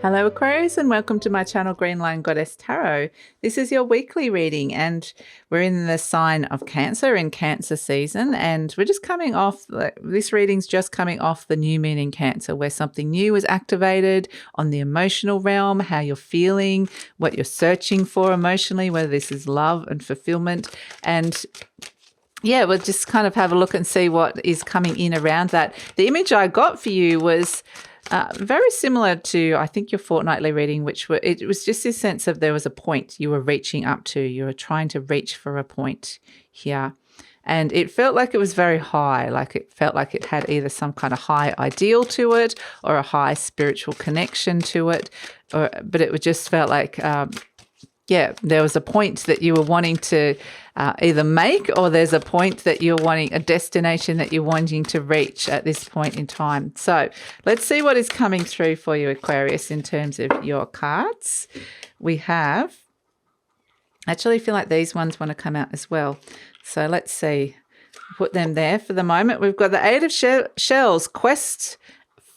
Hello Aquarius and welcome to my channel GreenLion Goddess Tarot. This is your weekly reading and we're in the sign of Cancer in Cancer season, and we're just coming off, this reading's just coming off the new moon in Cancer where something new was activated on the emotional realm, how you're feeling, what you're searching for emotionally, whether this is love and fulfillment. And yeah, we'll just kind of have a look and see what is coming in around that. The image I got for you was very similar to, I think, your fortnightly reading, it was just this sense of there was a point you were reaching up to. You were trying to reach for a point here. And it felt like it was very high, like it felt like it had either some kind of high ideal to it or a high spiritual connection to it. But it just felt like, there was a point that you were wanting to either make, or there's a point that you're wanting, a destination that you're wanting to reach at this point in time. So let's see what is coming through for you, Aquarius, in terms of your cards. We have, actually feel like these ones want to come out as well. So let's see, put them there for the moment. We've got the Eight of Shells, Quest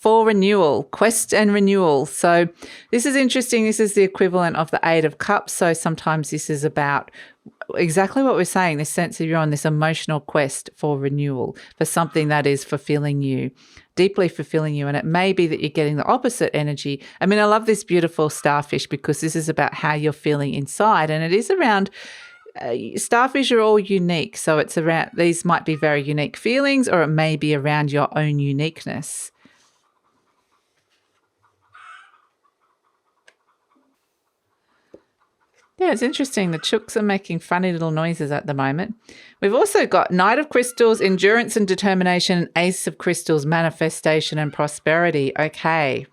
for renewal, quest and renewal. So this is interesting. This is the equivalent of the Eight of Cups. So sometimes this is about exactly what we're saying, this sense of you're on this emotional quest for renewal, for something that is fulfilling you, deeply fulfilling you. And it may be that you're getting the opposite energy. I mean, I love this beautiful starfish because this is about how you're feeling inside. And it is around, starfish are all unique. So it's around, these might be very unique feelings, or it may be around your own uniqueness. Yeah, it's interesting. The chooks are making funny little noises at the moment. We've also got Knight of Crystals, Endurance and Determination, Ace of Crystals, Manifestation and Prosperity. Okay.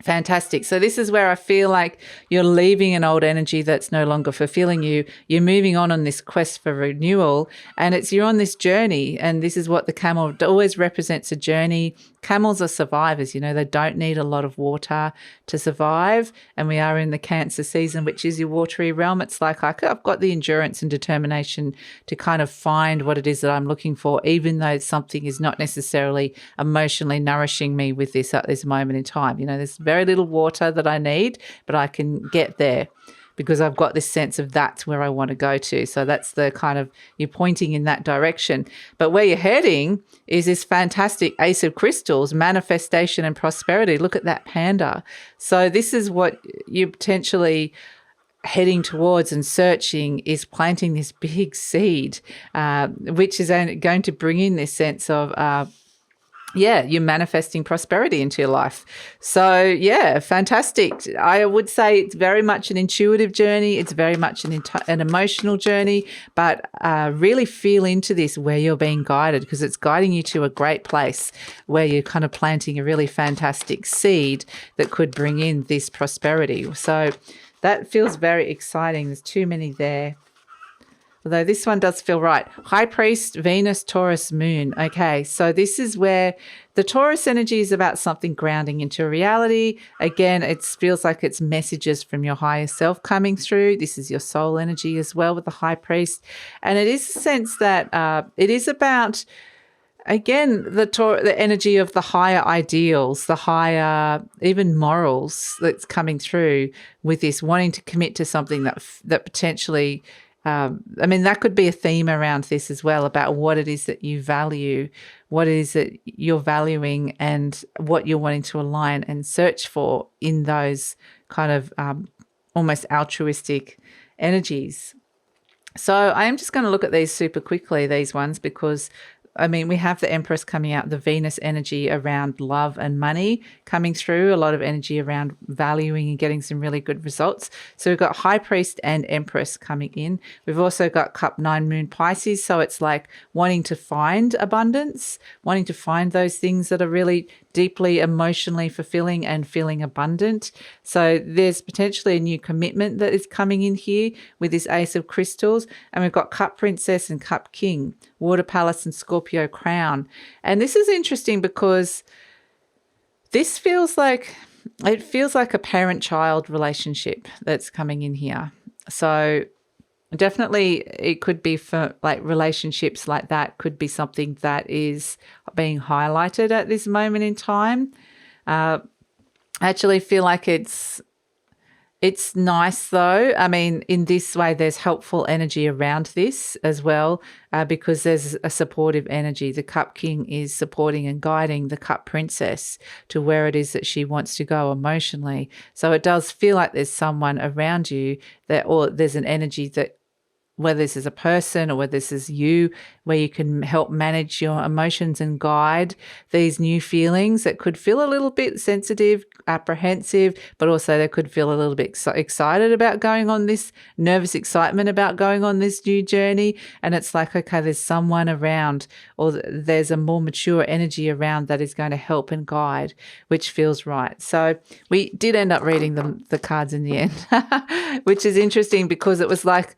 Fantastic. So this is where I feel like you're leaving an old energy that's no longer fulfilling you. You're moving on this quest for renewal, and you're on this journey, and this is what the camel always represents, a journey. Camels are survivors, you know, they don't need a lot of water to survive, and we are in the Cancer season, which is your watery realm. It's like I've got the endurance and determination to kind of find what it is that I'm looking for, even though something is not necessarily emotionally nourishing me with this at this moment in time. You know, there's very little water that I need, but I can get there because I've got this sense of that's where I want to go to. So that's the kind of, you're pointing in that direction. But where you're heading is this fantastic Ace of Crystals, Manifestation and Prosperity. Look at that panda. So this is what you're potentially heading towards and searching, is planting this big seed, which is going to bring in this sense of, you're manifesting prosperity into your life. So, yeah, fantastic. I would say it's very much an intuitive journey. It's very much an emotional journey, but really feel into this where you're being guided, because it's guiding you to a great place where you're kind of planting a really fantastic seed that could bring in this prosperity. So that feels very exciting. There's too many there. Although this one does feel right. High Priest, Venus, Taurus, Moon. Okay, so this is where the Taurus energy is about something grounding into reality. Again, it feels like it's messages from your higher self coming through. This is your soul energy as well with the High Priest. And it is a sense that it is about, again, the energy of the higher ideals, the higher even morals that's coming through with this, wanting to commit to something that potentially... that could be a theme around this as well, about what it is that you value, what it is that you're valuing, and what you're wanting to align and search for in those kind of almost altruistic energies. So I am just going to look at these super quickly, these ones, because we have the Empress coming out, the Venus energy around love and money coming through, a lot of energy around valuing and getting some really good results. So we've got High Priest and Empress coming in. We've also got Cup 9 Moon Pisces. So it's like wanting to find abundance, wanting to find those things that are really deeply emotionally fulfilling and feeling abundant. So there's potentially a new commitment that is coming in here with this Ace of Crystals. And we've got Cup Princess and Cup King, Water Palace and Scorpio Crown. And this is interesting because this feels like a parent-child relationship that's coming in here. So definitely it could be for like relationships like that, could be something that is being highlighted at this moment in time. I actually feel like it's nice though. I mean, in this way, there's helpful energy around this as well, because there's a supportive energy. The Cup King is supporting and guiding the Cup Princess to where it is that she wants to go emotionally. So it does feel like there's someone around you or there's an energy that, whether this is a person or whether this is you, where you can help manage your emotions and guide these new feelings that could feel a little bit sensitive, apprehensive, but also they could feel a little bit excited about going on this, nervous excitement about going on this new journey. And it's like, okay, there's someone around, or there's a more mature energy around that is going to help and guide, which feels right. So we did end up reading the cards in the end, which is interesting because it was like,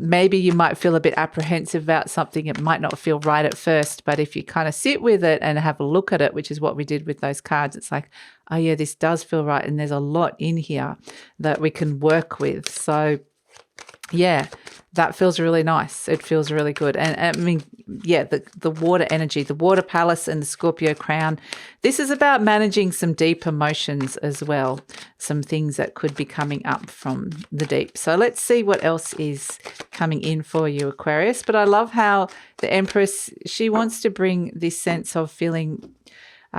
maybe you might feel a bit apprehensive about something. It might not feel right at first, but if you kind of sit with it and have a look at it, which is what we did with those cards, it's like, oh yeah, this does feel right. And there's a lot in here that we can work with. So yeah, that feels really nice. It feels really good. And I mean, yeah, the water energy, the water palace and the Scorpio crown, this is about managing some deep emotions as well, some things that could be coming up from the deep. So let's see what else is coming in for you, Aquarius. But I love how the Empress, she wants to bring this sense of feeling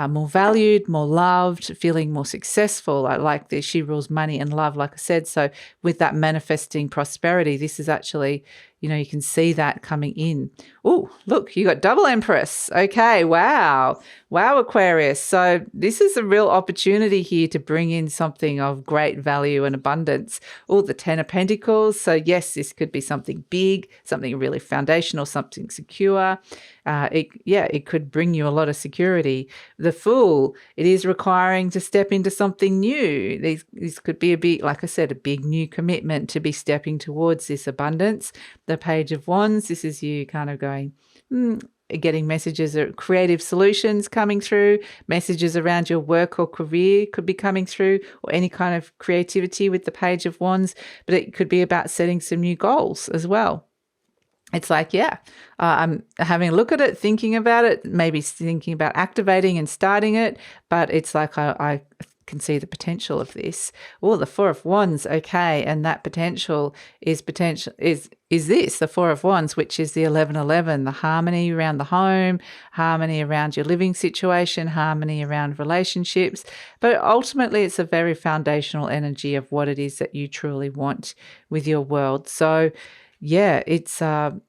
more valued, more loved, feeling more successful. I like this. She rules money and love, like I said. So with that manifesting prosperity, this is actually, you can see that coming in. Oh, look, you got double Empress. Okay, wow. Wow, Aquarius. So this is a real opportunity here to bring in something of great value and abundance. Oh, the Ten of Pentacles. So yes, this could be something big, something really foundational, something secure. It could bring you a lot of security. The Fool, it is requiring to step into something new. This could be a big, like I said, a big new commitment to be stepping towards this abundance. The Page of Wands, this is you kind of going, getting messages or creative solutions coming through, messages around your work or career could be coming through, or any kind of creativity with the Page of Wands, but it could be about setting some new goals as well. It's like, I'm having a look at it, thinking about it, maybe thinking about activating and starting it, but it's like I can see the potential of this. Oh, the Four of Wands, okay, and that potential is this, the Four of Wands, which is the 1111, the harmony around the home, harmony around your living situation, harmony around relationships, but ultimately it's a very foundational energy of what it is that you truly want with your world. So yeah, it's kind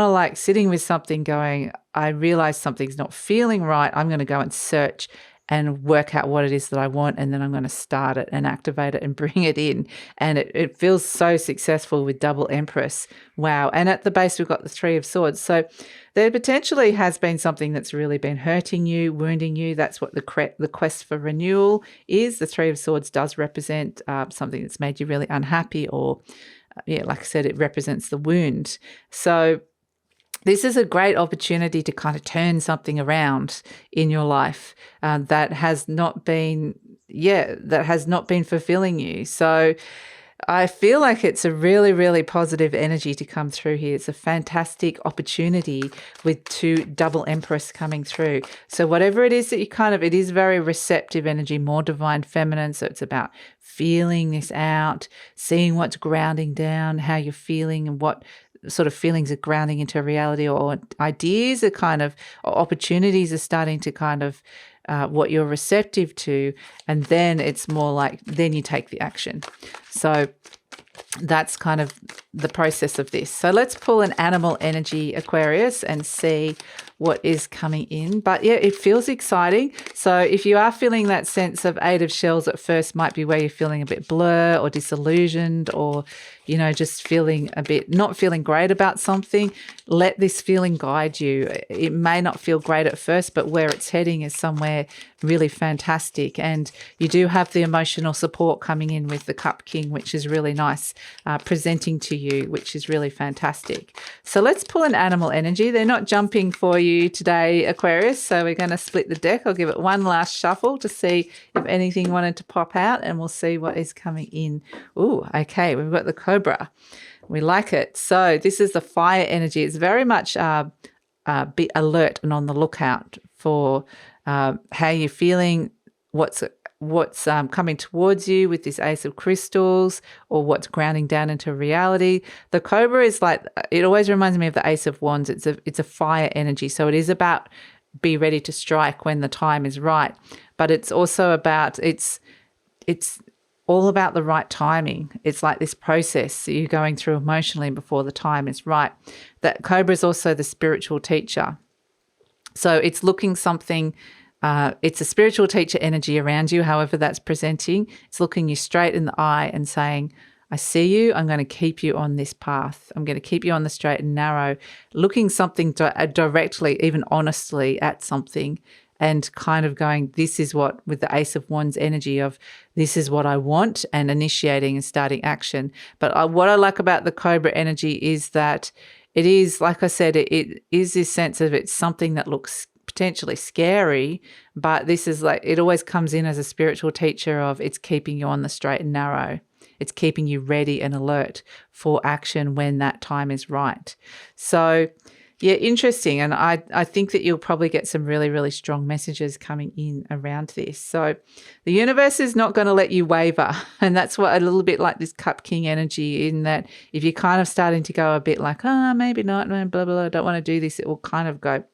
of like sitting with something going, I realize something's not feeling right. I'm going to go and search and work out what it is that I want, and then I'm going to start it and activate it and bring it in. And it feels so successful with double Empress. Wow. And at the base, we've got the Three of Swords. So there potentially has been something that's really been hurting you, wounding you. That's what the quest for renewal is. The Three of Swords does represent something that's made you really unhappy, or like I said, it represents the wound. So this is a great opportunity to kind of turn something around in your life that has not been fulfilling you. So I feel like it's a really, really positive energy to come through here. It's a fantastic opportunity with two double Empress coming through. So whatever it is that it is very receptive energy, more divine feminine. So it's about feeling this out, seeing what's grounding down, how you're feeling, and what sort of feelings are grounding into reality, or ideas are or opportunities are starting to what you're receptive to. And then it's more like, then you take the action. So that's kind of the process of this. So let's pull an animal energy, Aquarius, and see what is coming in. But yeah, it feels exciting. So if you are feeling that sense of Eight of Shells at first, might be where you're feeling a bit blur or disillusioned, or just feeling not feeling great about something. Let this feeling guide you. It may not feel great at first, but where it's heading is somewhere really fantastic. And you do have the emotional support coming in with the Cup King, which is really nice, presenting to you, which is really fantastic. So let's pull an animal energy. They're not jumping for you today, Aquarius, so we're going to split the deck. I'll give it one last shuffle to see if anything wanted to pop out, and we'll see what is coming in. Ooh, okay, we've got the Cobra. We like it. So this is the fire energy. It's very much be alert and on the lookout for how you're feeling, what's what's coming towards you with this Ace of Crystals, or what's grounding down into reality. The Cobra is like, it always reminds me of the Ace of Wands. It's a fire energy. So it is about be ready to strike when the time is right. But it's also about, it's all about the right timing. It's like this process that you're going through emotionally before the time is right. That Cobra is also the spiritual teacher. So it's looking something, it's a spiritual teacher energy around you, however that's presenting. It's looking you straight in the eye and saying, I see you. I'm going to keep you on this path. I'm going to keep you on the straight and narrow, looking something directly, even honestly at something, and kind of going, this is what, with the Ace of Wands energy of, this is what I want, and initiating and starting action. But what I like about the Cobra energy is that it is, like I said, it is this sense of it's something that looks potentially scary, but this is like, it always comes in as a spiritual teacher of, it's keeping you on the straight and narrow. It's keeping you ready and alert for action when that time is right. So yeah, interesting. And I think that you'll probably get some really, really strong messages coming in around this. So the universe is not going to let you waver. And that's what, a little bit like this Cup King energy, in that if you're kind of starting to go a bit like, maybe not, blah, blah, blah, I don't want to do this, it will kind of go,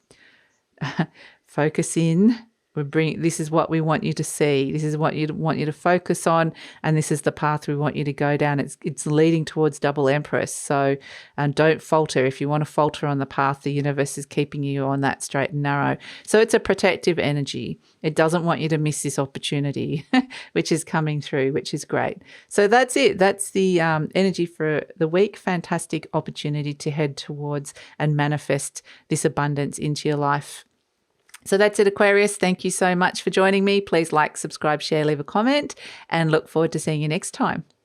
focus in. This is what we want you to see. This is what we want you to focus on, and this is the path we want you to go down. It's leading towards double Empress. So don't falter. If you want to falter on the path, the universe is keeping you on that straight and narrow. So it's a protective energy. It doesn't want you to miss this opportunity, which is coming through, which is great. So that's it. That's the energy for the week. Fantastic opportunity to head towards and manifest this abundance into your life. So that's it, Aquarius. Thank you so much for joining me. Please like, subscribe, share, leave a comment, and look forward to seeing you next time.